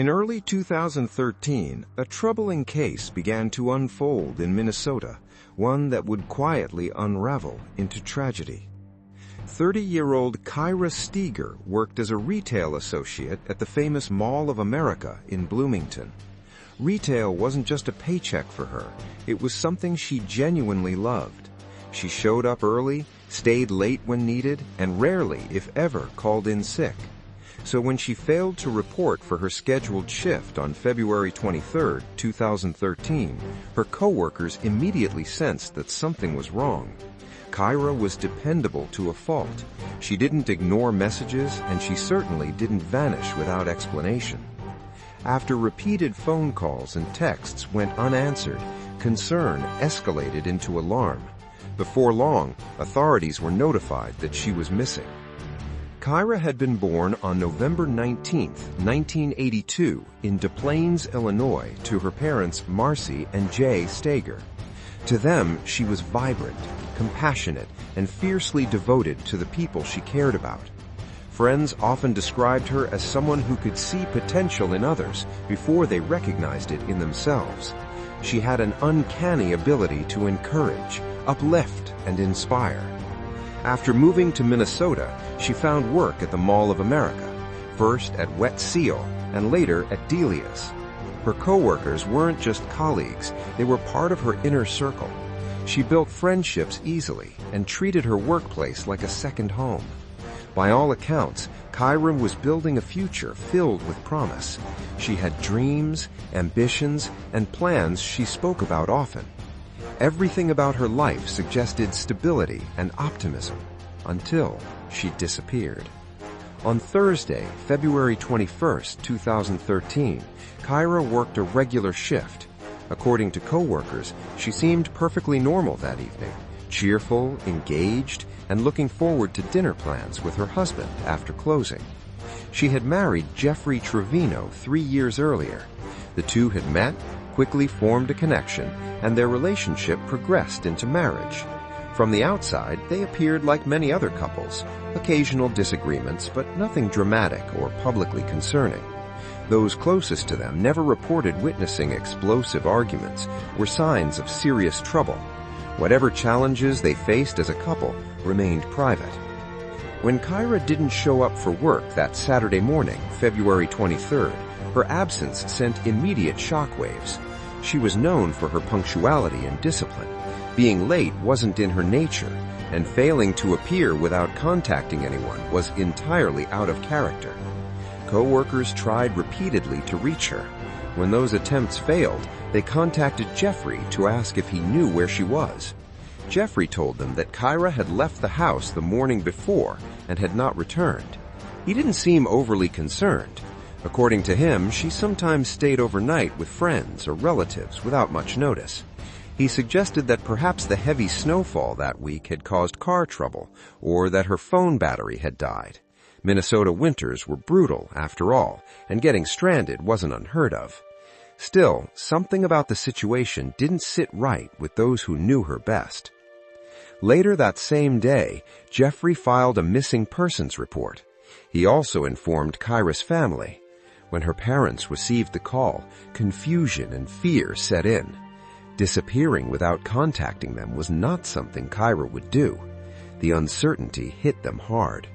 In early 2013, a troubling case began to unfold in Minnesota, one that would quietly unravel into tragedy. 30-year-old Kira Steger worked as a retail associate at the famous Mall of America in Bloomington. Retail wasn't just a paycheck for her, it was something she genuinely loved. She showed up early, stayed late when needed, and rarely, if ever, called in sick. So when she failed to report for her scheduled shift on February 23, 2013, her coworkers immediately sensed that something was wrong. Kira was dependable to a fault. She didn't ignore messages, and she certainly didn't vanish without explanation. After repeated phone calls and texts went unanswered, concern escalated into alarm. Before long, authorities were notified that she was missing. Kira had been born on November 19, 1982, in Des Plaines, Illinois, to her parents Marcy and Jay Steger. To them, she was vibrant, compassionate, and fiercely devoted to the people she cared about. Friends often described her as someone who could see potential in others before they recognized it in themselves. She had an uncanny ability to encourage, uplift, and inspire. After moving to Minnesota, she found work at the Mall of America, first at Wet Seal and later at Delia's. Her coworkers weren't just colleagues, they were part of her inner circle. She built friendships easily and treated her workplace like a second home. By all accounts, Kira was building a future filled with promise. She had dreams, ambitions, and plans she spoke about often. Everything about her life suggested stability and optimism, until she disappeared. On Thursday, February 21, 2013, Kira worked a regular shift. According to coworkers, she seemed perfectly normal that evening, cheerful, engaged, and looking forward to dinner plans with her husband after closing. She had married Jeffrey Trevino 3 years earlier. The two had met, quickly formed a connection, and their relationship progressed into marriage. From the outside, they appeared like many other couples, occasional disagreements, but nothing dramatic or publicly concerning. Those closest to them never reported witnessing explosive arguments or signs of serious trouble. Whatever challenges they faced as a couple remained private. When Kira didn't show up for work that Saturday morning, February 23rd, her absence sent immediate shockwaves. She was known for her punctuality and discipline. Being late wasn't in her nature, and failing to appear without contacting anyone was entirely out of character. Co-workers tried repeatedly to reach her. When those attempts failed, they contacted Jeffrey to ask if he knew where she was. Jeffrey told them that Kira had left the house the morning before and had not returned. He didn't seem overly concerned. According to him, she sometimes stayed overnight with friends or relatives without much notice. He suggested that perhaps the heavy snowfall that week had caused car trouble, or that her phone battery had died. Minnesota winters were brutal, after all, and getting stranded wasn't unheard of. Still, something about the situation didn't sit right with those who knew her best. Later that same day, Jeffrey filed a missing persons report. He also informed Kira's family. When her parents received the call, confusion and fear set in. Disappearing without contacting them was not something Kira would do. The uncertainty hit them hard.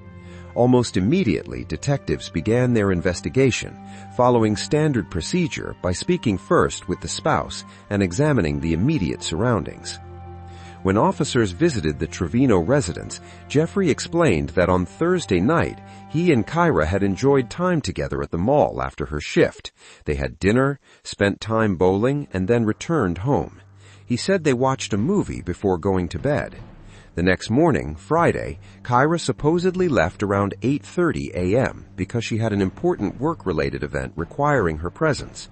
Almost immediately, detectives began their investigation, following standard procedure by speaking first with the spouse and examining the immediate surroundings. When officers visited the Trevino residence, Jeffrey explained that on Thursday night, he and Kira had enjoyed time together at the mall after her shift. They had dinner, spent time bowling, and then returned home. He said they watched a movie before going to bed. The next morning, Friday, Kira supposedly left around 8:30 a.m. because she had an important work-related event requiring her presence.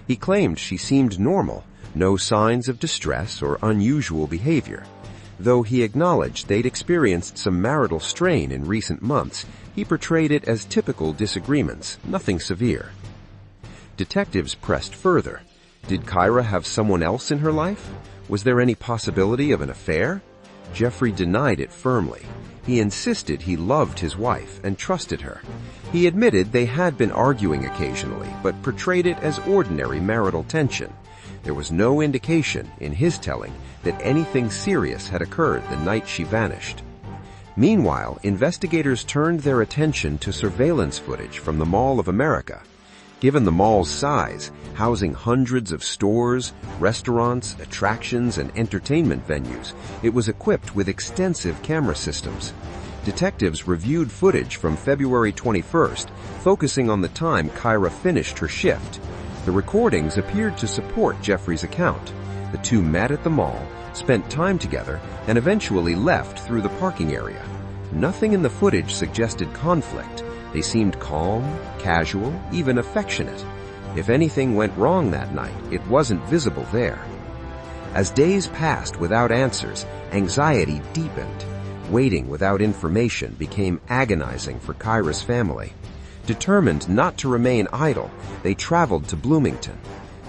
He claimed she seemed normal, no signs of distress or unusual behavior. Though he acknowledged they'd experienced some marital strain in recent months, he portrayed it as typical disagreements, nothing severe. Detectives pressed further. Did Kira have someone else in her life? Was there any possibility of an affair? Jeffrey denied it firmly. He insisted he loved his wife and trusted her. He admitted they had been arguing occasionally, but portrayed it as ordinary marital tension. There was no indication, in his telling, that anything serious had occurred the night she vanished. Meanwhile, investigators turned their attention to surveillance footage from the Mall of America. Given the mall's size, housing hundreds of stores, restaurants, attractions, and entertainment venues, it was equipped with extensive camera systems. Detectives reviewed footage from February 21st, focusing on the time Kira finished her shift. The recordings appeared to support Jeffrey's account. The two met at the mall, spent time together, and eventually left through the parking area. Nothing in the footage suggested conflict. They seemed calm, casual, even affectionate. If anything went wrong that night, it wasn't visible there. As days passed without answers, anxiety deepened. Waiting without information became agonizing for Kira's family. Determined not to remain idle, they traveled to Bloomington.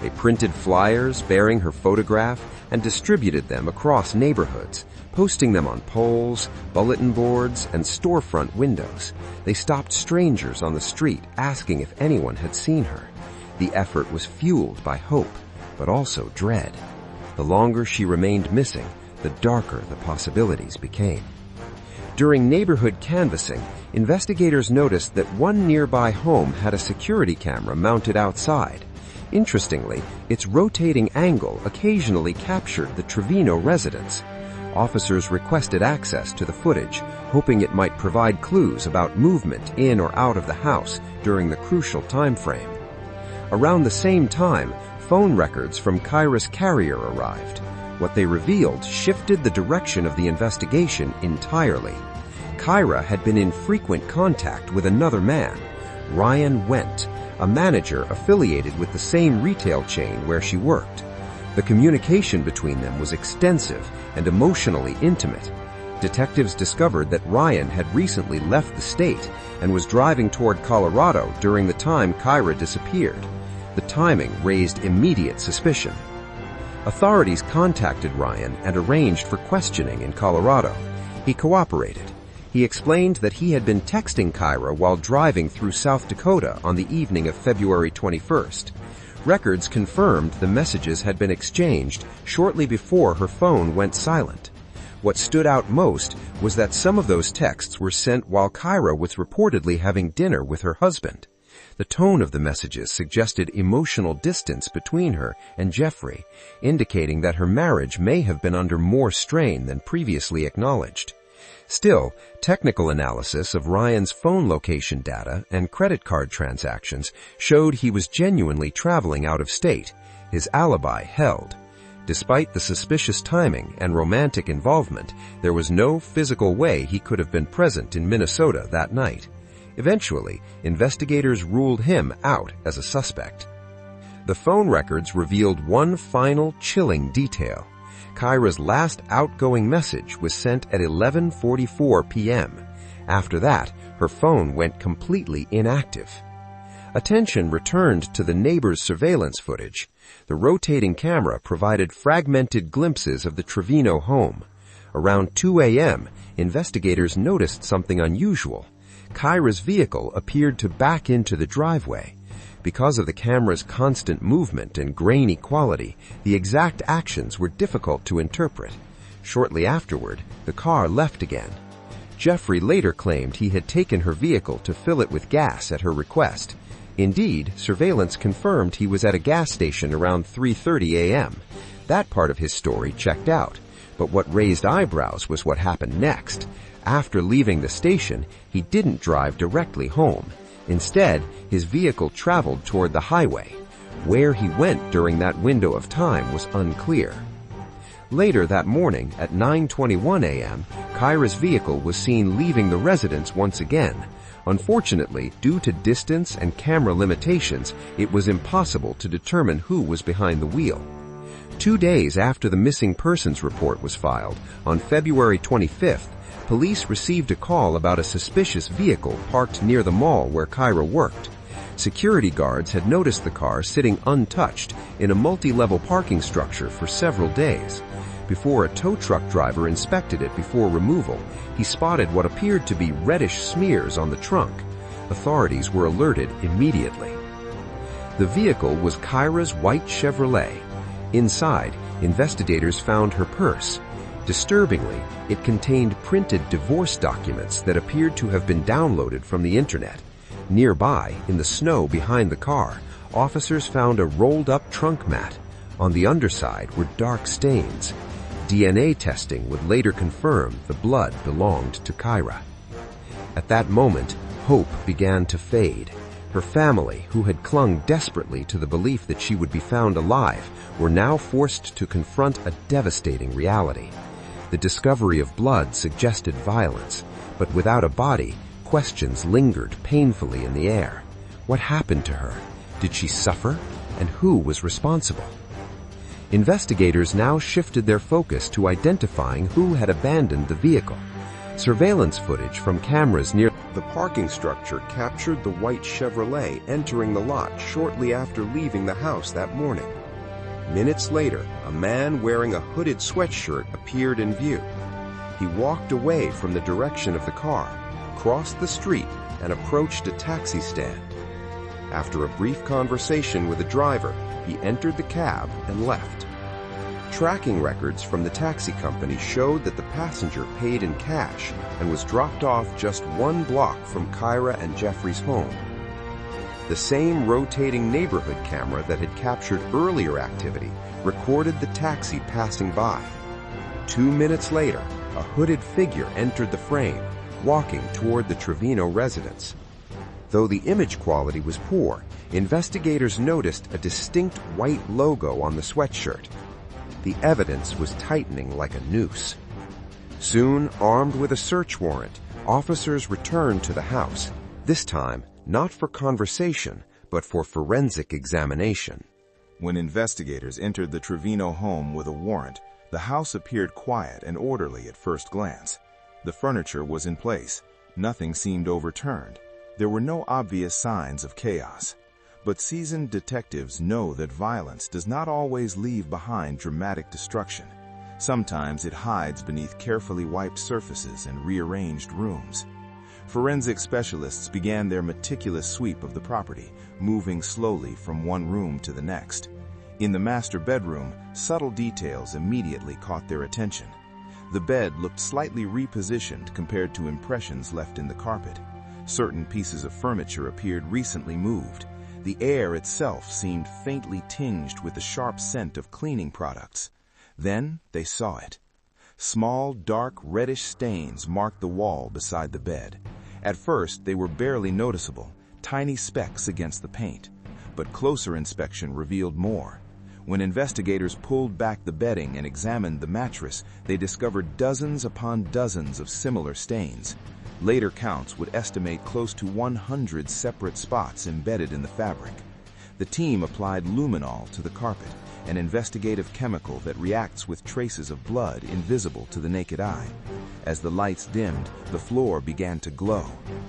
They printed flyers bearing her photograph and distributed them across neighborhoods, posting them on poles, bulletin boards, and storefront windows. They stopped strangers on the street asking if anyone had seen her. The effort was fueled by hope, but also dread. The longer she remained missing, the darker the possibilities became. During neighborhood canvassing, investigators noticed that one nearby home had a security camera mounted outside. Interestingly, its rotating angle occasionally captured the Trevino residence. Officers requested access to the footage, hoping it might provide clues about movement in or out of the house during the crucial time frame. Around the same time, phone records from Kira's carrier arrived. What they revealed shifted the direction of the investigation entirely. Kira had been in frequent contact with another man, Ryan Wendt, a manager affiliated with the same retail chain where she worked. The communication between them was extensive and emotionally intimate. Detectives discovered that Ryan had recently left the state and was driving toward Colorado during the time Kira disappeared. The timing raised immediate suspicion. Authorities contacted Ryan and arranged for questioning in Colorado. He cooperated. He explained that he had been texting Kira while driving through South Dakota on the evening of February 21st. Records confirmed the messages had been exchanged shortly before her phone went silent. What stood out most was that some of those texts were sent while Kira was reportedly having dinner with her husband. The tone of the messages suggested emotional distance between her and Jeffrey, indicating that her marriage may have been under more strain than previously acknowledged. Still, technical analysis of Ryan's phone location data and credit card transactions showed he was genuinely traveling out of state. His alibi held. Despite the suspicious timing and romantic involvement, there was no physical way he could have been present in Minnesota that night. Eventually, investigators ruled him out as a suspect. The phone records revealed one final chilling detail. Kira's last outgoing message was sent at 11:44 p.m. After that, her phone went completely inactive. Attention returned to the neighbor's surveillance footage. The rotating camera provided fragmented glimpses of the Trevino home. Around 2 a.m., investigators noticed something unusual. Kira's vehicle appeared to back into the driveway. Because of the camera's constant movement and grainy quality, the exact actions were difficult to interpret. Shortly afterward, the car left again. Jeffrey later claimed he had taken her vehicle to fill it with gas at her request. Indeed, surveillance confirmed he was at a gas station around 3:30 a.m. That part of his story checked out. But what raised eyebrows was what happened next. After leaving the station, he didn't drive directly home. Instead, his vehicle traveled toward the highway. Where he went during that window of time was unclear. Later that morning, at 9:21 a.m., Kira's vehicle was seen leaving the residence once again. Unfortunately, due to distance and camera limitations, it was impossible to determine who was behind the wheel. 2 days after the missing persons report was filed, on February 25th, police received a call about a suspicious vehicle parked near the mall where Kira worked. Security guards had noticed the car sitting untouched in a multi-level parking structure for several days. Before a tow truck driver inspected it before removal, he spotted what appeared to be reddish smears on the trunk. Authorities were alerted immediately. The vehicle was Kira's white Chevrolet. Inside, investigators found her purse. Disturbingly, it contained printed divorce documents that appeared to have been downloaded from the internet. Nearby, in the snow behind the car, officers found a rolled-up trunk mat. On the underside were dark stains. DNA testing would later confirm the blood belonged to Kira. At that moment, hope began to fade. Her family, who had clung desperately to the belief that she would be found alive, were now forced to confront a devastating reality. The discovery of blood suggested violence, but without a body, questions lingered painfully in the air. What happened to her? Did she suffer? And who was responsible? Investigators now shifted their focus to identifying who had abandoned the vehicle. Surveillance footage from cameras near the parking structure captured the white Chevrolet entering the lot shortly after leaving the house that morning. Minutes later, a man wearing a hooded sweatshirt appeared in view. He walked away from the direction of the car, crossed the street, and approached a taxi stand. After a brief conversation with the driver, he entered the cab and left. Tracking records from the taxi company showed that the passenger paid in cash and was dropped off just 1 block from Kira and Jeffrey's home. The same rotating neighborhood camera that had captured earlier activity recorded the taxi passing by. 2 minutes later, a hooded figure entered the frame, walking toward the Trevino residence. Though the image quality was poor, investigators noticed a distinct white logo on the sweatshirt. The evidence was tightening like a noose. Soon, armed with a search warrant, officers returned to the house, this time not for conversation, but for forensic examination. When investigators entered the Trevino home with a warrant, the house appeared quiet and orderly at first glance. The furniture was in place. Nothing seemed overturned. There were no obvious signs of chaos. But seasoned detectives know that violence does not always leave behind dramatic destruction. Sometimes it hides beneath carefully wiped surfaces and rearranged rooms. Forensic specialists began their meticulous sweep of the property, moving slowly from one room to the next. In the master bedroom, subtle details immediately caught their attention. The bed looked slightly repositioned compared to impressions left in the carpet. Certain pieces of furniture appeared recently moved. The air itself seemed faintly tinged with the sharp scent of cleaning products. Then they saw it. Small, dark, reddish stains marked the wall beside the bed. At first, they were barely noticeable, tiny specks against the paint. But closer inspection revealed more. When investigators pulled back the bedding and examined the mattress, they discovered dozens upon dozens of similar stains. Later counts would estimate close to 100 separate spots embedded in the fabric. The team applied luminol to the carpet, an investigative chemical that reacts with traces of blood invisible to the naked eye. As the lights dimmed, the floor began to glow.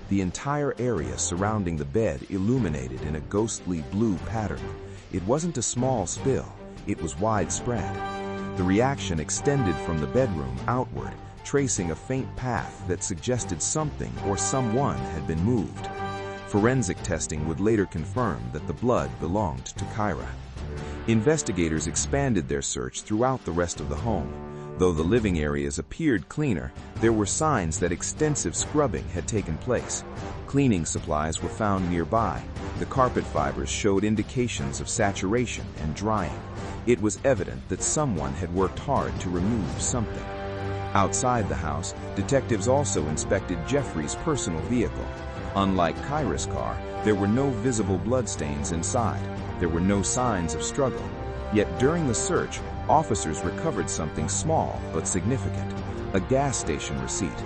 The entire area surrounding the bed illuminated in a ghostly blue pattern. It wasn't a small spill, it was widespread. The reaction extended from the bedroom outward, tracing a faint path that suggested something or someone had been moved. Forensic testing would later confirm that the blood belonged to Kira. Investigators expanded their search throughout the rest of the home. Though the living areas appeared cleaner, there were signs that extensive scrubbing had taken place. Cleaning supplies were found nearby. The carpet fibers showed indications of saturation and drying. It was evident that someone had worked hard to remove something. Outside the house, detectives also inspected Jeffrey's personal vehicle. Unlike Kira's car, there were no visible bloodstains inside. There were no signs of struggle. Yet during the search, officers recovered something small but significant: a gas station receipt.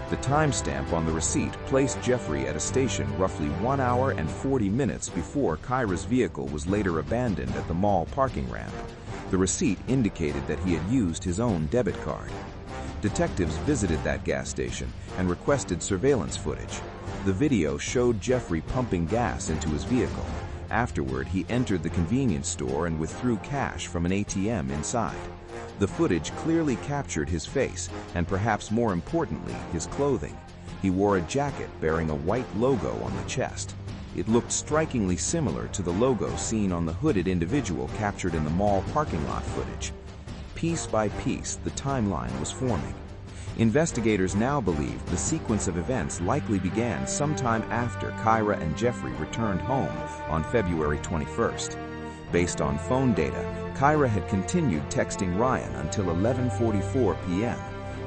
The timestamp on the receipt placed Jeffrey at a station roughly 1 hour and 40 minutes before Kira's vehicle was later abandoned at the mall parking ramp. The receipt indicated that he had used his own debit card. Detectives visited that gas station and requested surveillance footage. The video showed Jeffrey pumping gas into his vehicle. Afterward, he entered the convenience store and withdrew cash from an ATM inside. The footage clearly captured his face, and perhaps more importantly, his clothing. He wore a jacket bearing a white logo on the chest. It looked strikingly similar to the logo seen on the hooded individual captured in the mall parking lot footage. Piece by piece, the timeline was forming. Investigators now believed the sequence of events likely began sometime after Kira and Jeffrey returned home on February 21st. Based on phone data, Kira had continued texting Ryan until 11:44 p.m.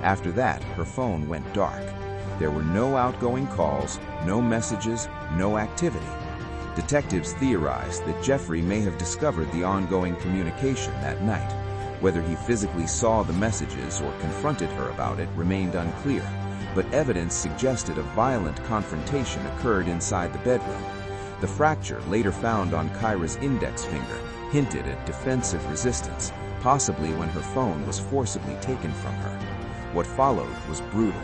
After that, her phone went dark. There were no outgoing calls, no messages, no activity. Detectives theorized that Jeffrey may have discovered the ongoing communication that night. Whether he physically saw the messages or confronted her about it remained unclear, but evidence suggested a violent confrontation occurred inside the bedroom. The fracture later found on Kira's index finger hinted at defensive resistance, possibly when her phone was forcibly taken from her. What followed was brutal.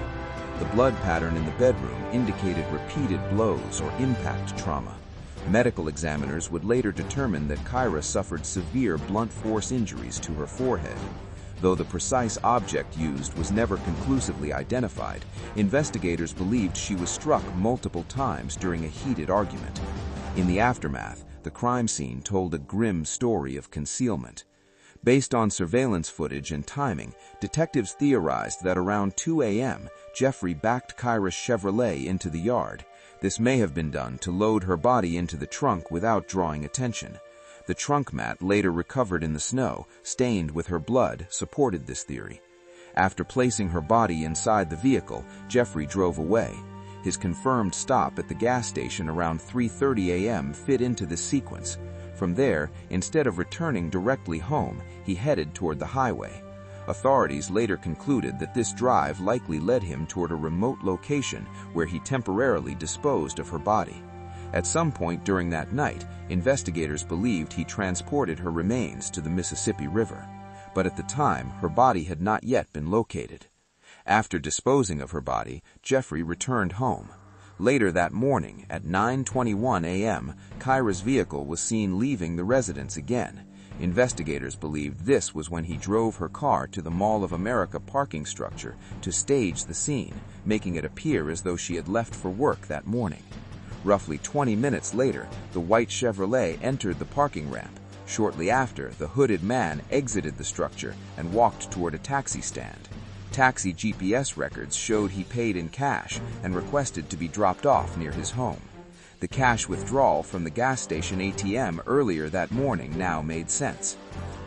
The blood pattern in the bedroom indicated repeated blows or impact trauma. Medical examiners would later determine that Kira suffered severe blunt force injuries to her forehead. Though the precise object used was never conclusively identified, investigators believed she was struck multiple times during a heated argument. In the aftermath, the crime scene told a grim story of concealment. Based on surveillance footage and timing, detectives theorized that around 2 a.m., Jeffrey backed Kira's Chevrolet into the yard. This may have been done to load her body into the trunk without drawing attention. The trunk mat later recovered in the snow, stained with her blood, supported this theory. After placing her body inside the vehicle, Jeffrey drove away. His confirmed stop at the gas station around 3:30 a.m. fit into this sequence. From there, instead of returning directly home, he headed toward the highway. Authorities later concluded that this drive likely led him toward a remote location where he temporarily disposed of her body. At some point during that night, investigators believed he transported her remains to the Mississippi River. But at the time, her body had not yet been located. After disposing of her body, Jeffrey returned home. Later that morning, at 9:21 a.m., Kira's vehicle was seen leaving the residence again. Investigators believed this was when he drove her car to the Mall of America parking structure to stage the scene, making it appear as though she had left for work that morning. Roughly 20 minutes later, the white Chevrolet entered the parking ramp. Shortly after, the hooded man exited the structure and walked toward a taxi stand. Taxi GPS records showed he paid in cash and requested to be dropped off near his home. The cash withdrawal from the gas station ATM earlier that morning now made sense.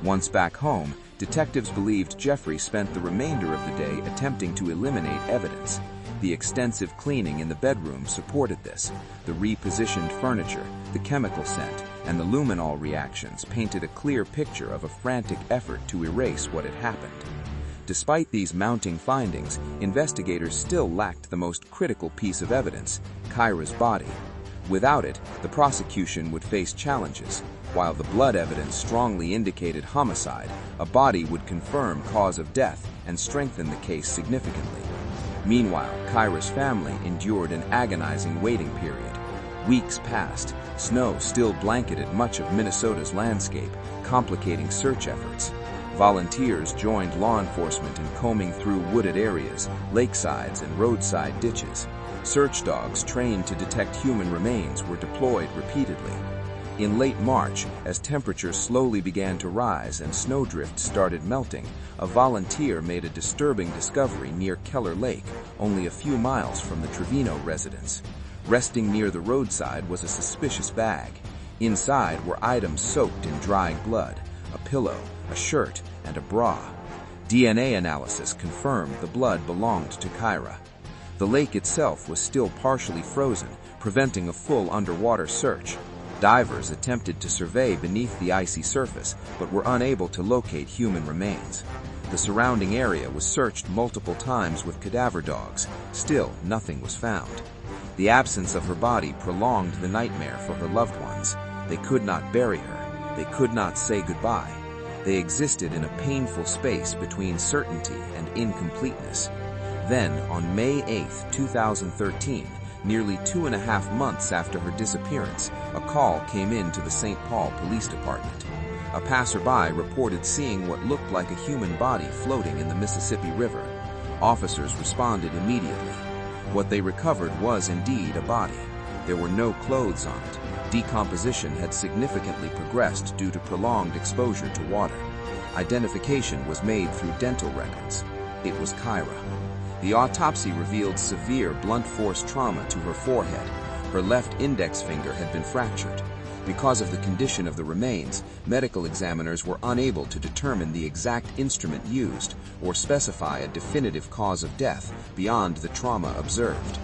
Once back home, detectives believed Jeffrey spent the remainder of the day attempting to eliminate evidence. The extensive cleaning in the bedroom supported this. The repositioned furniture, the chemical scent, and the luminol reactions painted a clear picture of a frantic effort to erase what had happened. Despite these mounting findings, investigators still lacked the most critical piece of evidence, Kira's body. Without it, the prosecution would face challenges. While the blood evidence strongly indicated homicide, a body would confirm cause of death and strengthen the case significantly. Meanwhile, Kira's family endured an agonizing waiting period. Weeks passed, snow still blanketed much of Minnesota's landscape, complicating search efforts. Volunteers joined law enforcement in combing through wooded areas, lakesides, and roadside ditches. Search dogs trained to detect human remains were deployed repeatedly. In late March, as temperatures slowly began to rise and snowdrift started melting, a volunteer made a disturbing discovery near Keller Lake, only a few miles from the Trevino residence. Resting near the roadside was a suspicious bag. Inside were items soaked in dried blood, a pillow, a shirt, and a bra. DNA analysis confirmed the blood belonged to Kira. The lake itself was still partially frozen, preventing a full underwater search. Divers attempted to survey beneath the icy surface, but were unable to locate human remains. The surrounding area was searched multiple times with cadaver dogs. Still, nothing was found. The absence of her body prolonged the nightmare for her loved ones. They could not bury her. They could not say goodbye. They existed in a painful space between certainty and incompleteness. Then, on May 8, 2013, nearly 2.5 months after her disappearance, a call came in to the St. Paul Police Department. A passerby reported seeing what looked like a human body floating in the Mississippi River. Officers responded immediately. What they recovered was indeed a body. There were no clothes on it. Decomposition had significantly progressed due to prolonged exposure to water. Identification was made through dental records. It was Kira. The autopsy revealed severe blunt force trauma to her forehead. Her left index finger had been fractured. Because of the condition of the remains, medical examiners were unable to determine the exact instrument used or specify a definitive cause of death beyond the trauma observed.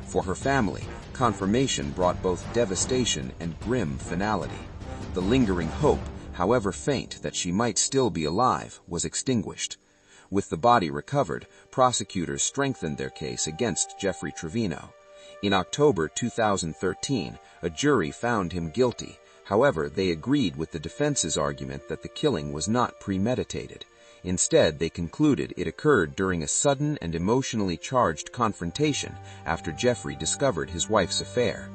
For her family, confirmation brought both devastation and grim finality. The lingering hope, however faint, that she might still be alive was extinguished. With the body recovered, prosecutors strengthened their case against Jeffrey Trevino. In October 2013, a jury found him guilty. However, they agreed with the defense's argument that the killing was not premeditated. Instead, they concluded it occurred during a sudden and emotionally charged confrontation after Jeffrey discovered his wife's affair.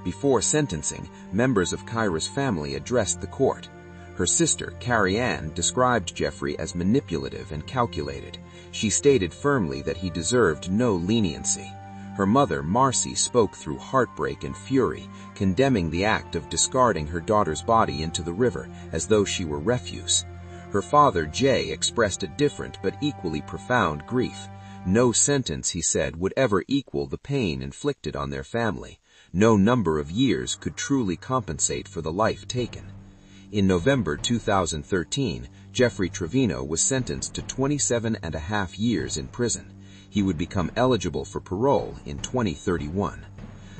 Before sentencing, members of Kira's family addressed the court. Her sister, Carrie Ann, described Jeffrey as manipulative and calculated. She stated firmly that he deserved no leniency. Her mother, Marcy, spoke through heartbreak and fury, condemning the act of discarding her daughter's body into the river as though she were refuse. Her father, Jay, expressed a different but equally profound grief. No sentence, he said, would ever equal the pain inflicted on their family. No number of years could truly compensate for the life taken. In November 2013, Jeffrey Trevino was sentenced to 27.5 years in prison. He would become eligible for parole in 2031.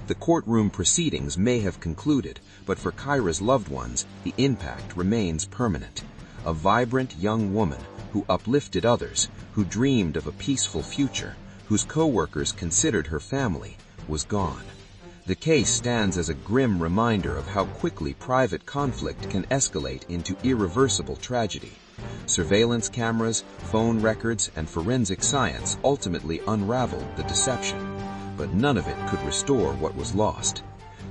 The courtroom proceedings may have concluded, but for Kira's loved ones, the impact remains permanent. A vibrant young woman who uplifted others, who dreamed of a peaceful future, whose co-workers considered her family, was gone. The case stands as a grim reminder of how quickly private conflict can escalate into irreversible tragedy. Surveillance cameras, phone records, and forensic science ultimately unraveled the deception, but none of it could restore what was lost.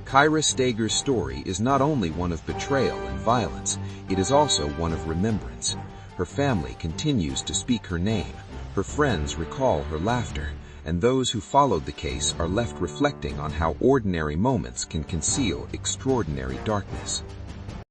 Kira Steger's story is not only one of betrayal and violence, it is also one of remembrance. Her family continues to speak her name, her friends recall her laughter, and those who followed the case are left reflecting on how ordinary moments can conceal extraordinary darkness.